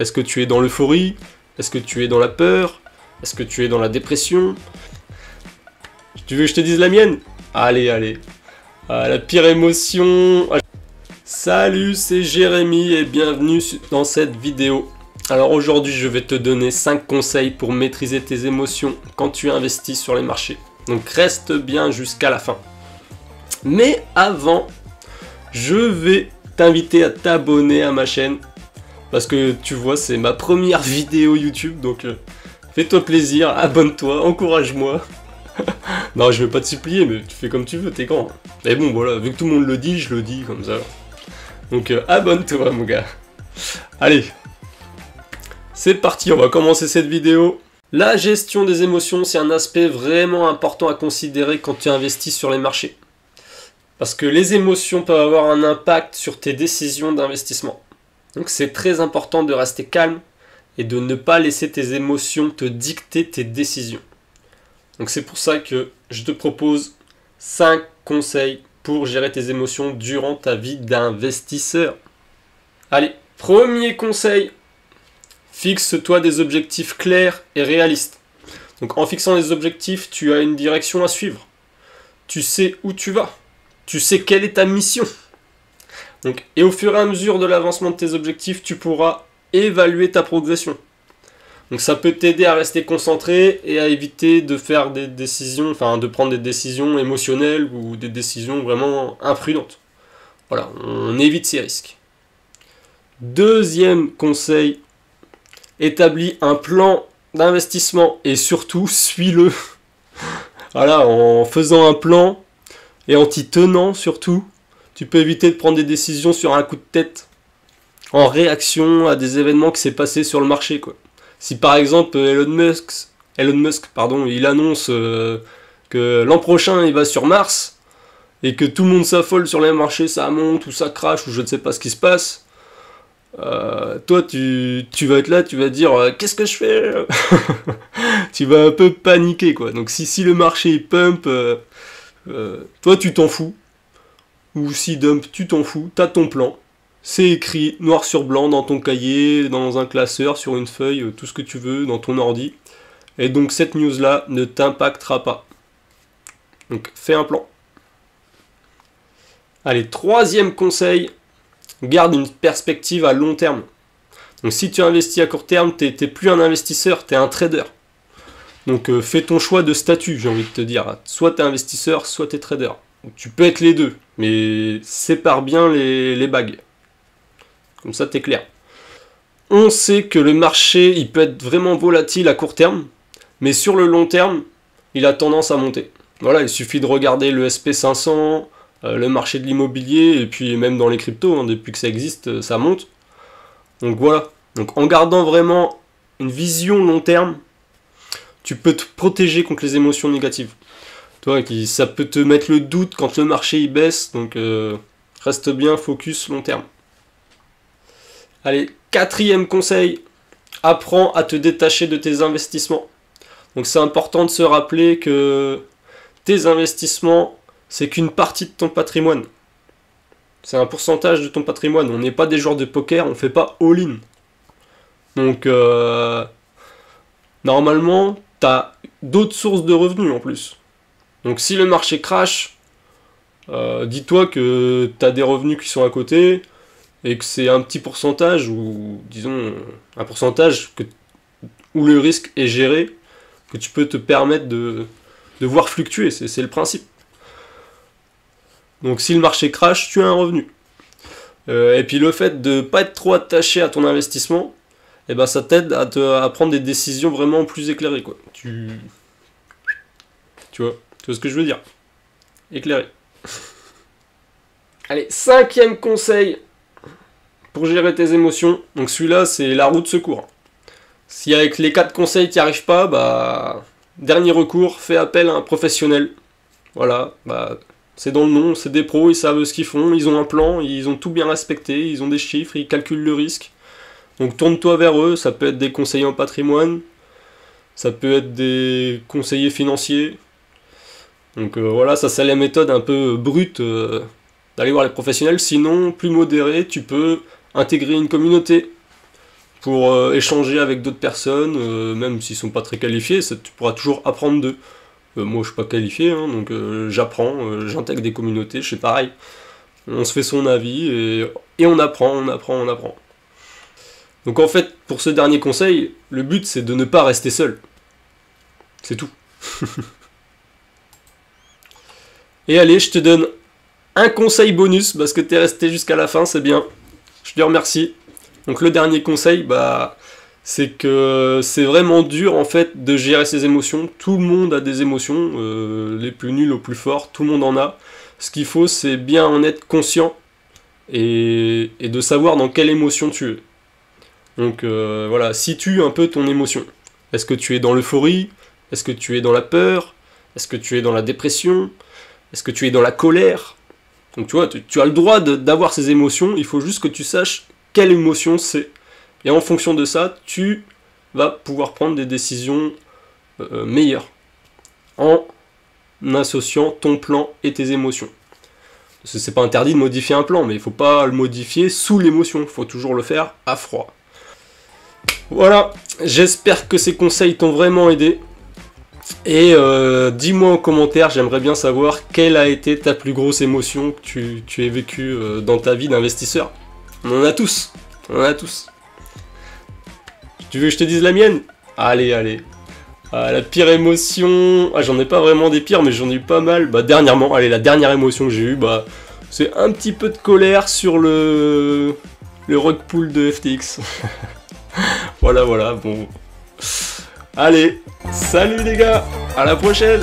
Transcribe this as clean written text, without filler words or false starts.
Est-ce que tu es dans l'euphorie? Est-ce que tu es dans la peur? Est-ce que tu es dans la dépression? Tu veux que je te dise la mienne? Allez, allez. Ah, la pire émotion... Salut, c'est Jérémy et bienvenue dans cette vidéo. Alors aujourd'hui, je vais te donner 5 conseils pour maîtriser tes émotions quand tu investis sur les marchés. Donc reste bien jusqu'à la fin. Mais avant, je vais t'inviter à t'abonner à ma chaîne. Parce que tu vois, c'est ma première vidéo YouTube, donc fais-toi plaisir, abonne-toi, encourage-moi. Non, je vais pas te supplier, mais tu fais comme tu veux, t'es grand. Mais bon, voilà, vu que tout le monde le dit, je le dis comme ça. Donc abonne-toi, mon gars. Allez, c'est parti, on va commencer cette vidéo. La gestion des émotions, c'est un aspect vraiment important à considérer quand tu investis sur les marchés. Parce que les émotions peuvent avoir un impact sur tes décisions d'investissement. Donc c'est très important de rester calme et de ne pas laisser tes émotions te dicter tes décisions. Donc c'est pour ça que je te propose 5 conseils pour gérer tes émotions durant ta vie d'investisseur. Allez, premier conseil, fixe-toi des objectifs clairs et réalistes. Donc en fixant des objectifs, tu as une direction à suivre. Tu sais où tu vas. Tu sais quelle est ta mission. Donc, et au fur et à mesure de l'avancement de tes objectifs, tu pourras évaluer ta progression. Donc ça peut t'aider à rester concentré et à éviter de faire des décisions, enfin de prendre des décisions émotionnelles ou des décisions vraiment imprudentes. Voilà, on évite ces risques. Deuxième conseil, établis un plan d'investissement et surtout suis-le. Voilà, en faisant un plan et en t'y tenant surtout, tu peux éviter de prendre des décisions sur un coup de tête en réaction à des événements qui s'est passé sur le marché, quoi. Si par exemple Elon Musk, il annonce que l'an prochain il va sur Mars et que tout le monde s'affole sur les marchés, ça monte ou ça crache ou je ne sais pas ce qui se passe, toi tu vas être là, tu vas dire qu'est-ce que je fais? Tu vas un peu paniquer, quoi. Donc si le marché il pump, toi tu t'en fous. Ou si dump, tu t'en fous, t'as ton plan. C'est écrit noir sur blanc dans ton cahier, dans un classeur, sur une feuille, tout ce que tu veux, dans ton ordi. Et donc cette news-là ne t'impactera pas. Donc fais un plan. Allez, troisième conseil, garde une perspective à long terme. Donc si tu investis à court terme, t'es plus un investisseur, t'es un trader. Donc fais ton choix de statut, j'ai envie de te dire. Soit t'es investisseur, soit t'es trader. Tu peux être les deux, mais sépare bien les bagues. Comme ça, t'es clair. On sait que le marché, il peut être vraiment volatile à court terme, mais sur le long terme, il a tendance à monter. Voilà, il suffit de regarder le SP500, le marché de l'immobilier, et puis même dans les cryptos, hein, depuis que ça existe, ça monte. Donc voilà. Donc en gardant vraiment une vision long terme, tu peux te protéger contre les émotions négatives. Toi, ça peut te mettre le doute quand le marché il baisse, donc reste bien focus long terme. Allez, quatrième conseil, apprends à te détacher de tes investissements. Donc c'est important de se rappeler que tes investissements, c'est qu'une partie de ton patrimoine. C'est un pourcentage de ton patrimoine. On n'est pas des joueurs de poker, on ne fait pas all-in. Donc normalement, tu as d'autres sources de revenus en plus. Donc si le marché crash, dis-toi que tu as des revenus qui sont à côté et que c'est un petit pourcentage, ou disons un pourcentage où le risque est géré, que tu peux te permettre de voir fluctuer, c'est le principe. Donc si le marché crash, tu as un revenu. Et puis le fait de ne pas être trop attaché à ton investissement, eh ben, ça t'aide à prendre des décisions vraiment plus éclairées, quoi. Tu vois ce que je veux dire? Éclairé. Allez, cinquième conseil pour gérer tes émotions. Donc celui-là, c'est la roue de secours. Si avec les 4 conseils tu n'y arrives pas, bah dernier recours, fais appel à un professionnel. Voilà, bah c'est dans le nom, c'est des pros, ils savent ce qu'ils font, ils ont un plan, ils ont tout bien respecté, ils ont des chiffres, ils calculent le risque. Donc tourne-toi vers eux, ça peut être des conseillers en patrimoine, ça peut être des conseillers financiers. Donc voilà, ça c'est la méthode un peu brute d'aller voir les professionnels. Sinon, plus modéré, tu peux intégrer une communauté. pour échanger avec d'autres personnes, même s'ils sont pas très qualifiés, tu pourras toujours apprendre d'eux. Moi je suis pas qualifié, hein, donc j'apprends, j'intègre des communautés, je fais pareil. On se fait son avis et on apprend. Donc en fait, pour ce dernier conseil, le but c'est de ne pas rester seul. C'est tout. Et allez, je te donne un conseil bonus, parce que t'es resté jusqu'à la fin, c'est bien. Je te remercie. Donc le dernier conseil, c'est que c'est vraiment dur en fait de gérer ses émotions. Tout le monde a des émotions, les plus nulles aux plus forts, tout le monde en a. Ce qu'il faut, c'est bien en être conscient et de savoir dans quelle émotion tu es. Donc voilà, situe un peu ton émotion. Est-ce que tu es dans l'euphorie? Est-ce que tu es dans la peur? Est-ce que tu es dans la dépression? Est-ce que tu es dans la colère? Donc tu vois, tu as le droit d'avoir ces émotions, il faut juste que tu saches quelle émotion c'est. Et en fonction de ça, tu vas pouvoir prendre des décisions meilleures. En associant ton plan et tes émotions. Parce que c'est pas interdit de modifier un plan, mais il faut pas le modifier sous l'émotion, il faut toujours le faire à froid. Voilà, j'espère que ces conseils t'ont vraiment aidé. Et dis-moi en commentaire, j'aimerais bien savoir quelle a été ta plus grosse émotion que tu aies vécue dans ta vie d'investisseur. On en a tous. Tu veux que je te dise la mienne? Allez. La pire émotion... j'en ai pas vraiment des pires, mais j'en ai eu pas mal. Dernièrement, la dernière émotion que j'ai eue, c'est un petit peu de colère sur le rug pull de FTX. Voilà, bon... Allez, salut les gars, à la prochaine!